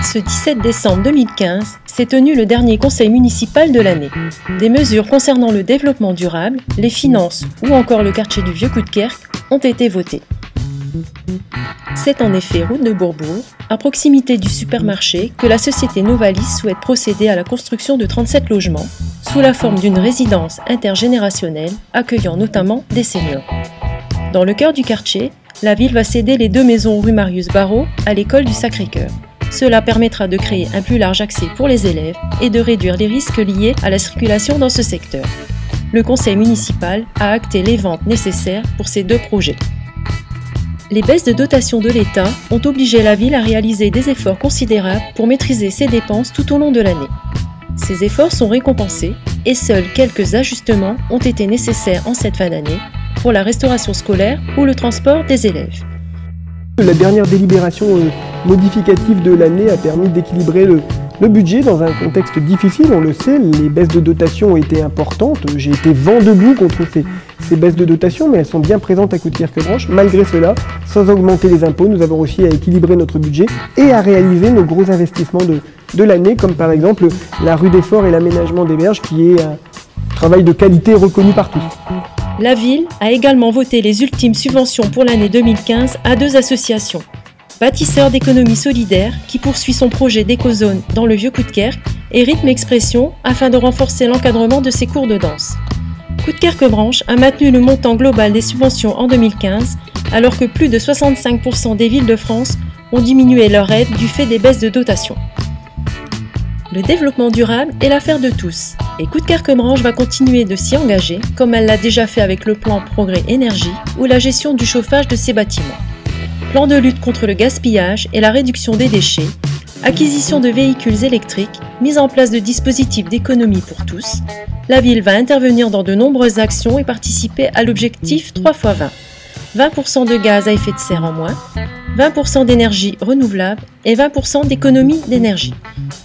Ce 17 décembre 2015 s'est tenu le dernier conseil municipal de l'année. Des mesures concernant le développement durable, les finances ou encore le quartier du Vieux-Coudekerque ont été votées. C'est en effet route de Bourbourg, à proximité du supermarché, que la société Novalis souhaite procéder à la construction de 37 logements, sous la forme d'une résidence intergénérationnelle accueillant notamment des seniors. Dans le cœur du quartier, la ville va céder les 2 maisons rue Marius Barrault à l'école du Sacré-Cœur. Cela permettra de créer un plus large accès pour les élèves et de réduire les risques liés à la circulation dans ce secteur. Le conseil municipal a acté les ventes nécessaires pour ces 2 projets. Les baisses de dotation de l'État ont obligé la ville à réaliser des efforts considérables pour maîtriser ses dépenses tout au long de l'année. Ces efforts sont récompensés et seuls quelques ajustements ont été nécessaires en cette fin d'année pour la restauration scolaire ou le transport des élèves. La dernière délibération modificative de l'année a permis d'équilibrer le budget dans un contexte difficile, on le sait. Les baisses de dotation ont été importantes. J'ai été vent debout contre ces baisses de dotation, mais elles sont bien présentes à Coudekerque-Branche. Malgré cela, sans augmenter les impôts, nous avons réussi à équilibrer notre budget et à réaliser nos gros investissements de l'année, comme par exemple la rue des Forts et l'aménagement des berges, qui est un travail de qualité reconnu par tous. La ville a également voté les ultimes subventions pour l'année 2015 à 2 associations. Bâtisseurs d'économie solidaire, qui poursuit son projet d'écozone dans le Vieux-Coudekerque, et Rythme Expression, afin de renforcer l'encadrement de ses cours de danse. Coudekerque-Branche a maintenu le montant global des subventions en 2015, alors que plus de 65% des villes de France ont diminué leur aide du fait des baisses de dotation. Le développement durable est l'affaire de tous, et Coudekerque-Branche va continuer de s'y engager, comme elle l'a déjà fait avec le plan Progrès Énergie ou la gestion du chauffage de ses bâtiments. Plan de lutte contre le gaspillage et la réduction des déchets, acquisition de véhicules électriques, mise en place de dispositifs d'économie pour tous, la ville va intervenir dans de nombreuses actions et participer à l'objectif 3x20. 20% de gaz à effet de serre en moins, 20% d'énergie renouvelable et 20% d'économie d'énergie.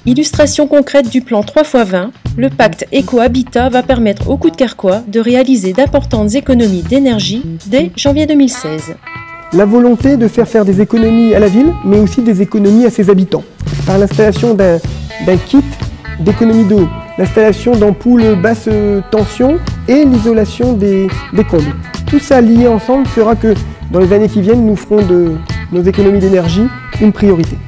Illustration concrète du plan 3x20, le pacte Éco-Habitat va permettre aux Coudekerquois de réaliser d'importantes économies d'énergie dès janvier 2016. La volonté de faire des économies à la ville, mais aussi des économies à ses habitants, par l'installation d'un kit d'économie d'eau, l'installation d'ampoules basse tension et l'isolation des combles. Tout ça lié ensemble fera que dans les années qui viennent, nous ferons de nos économies d'énergie une priorité.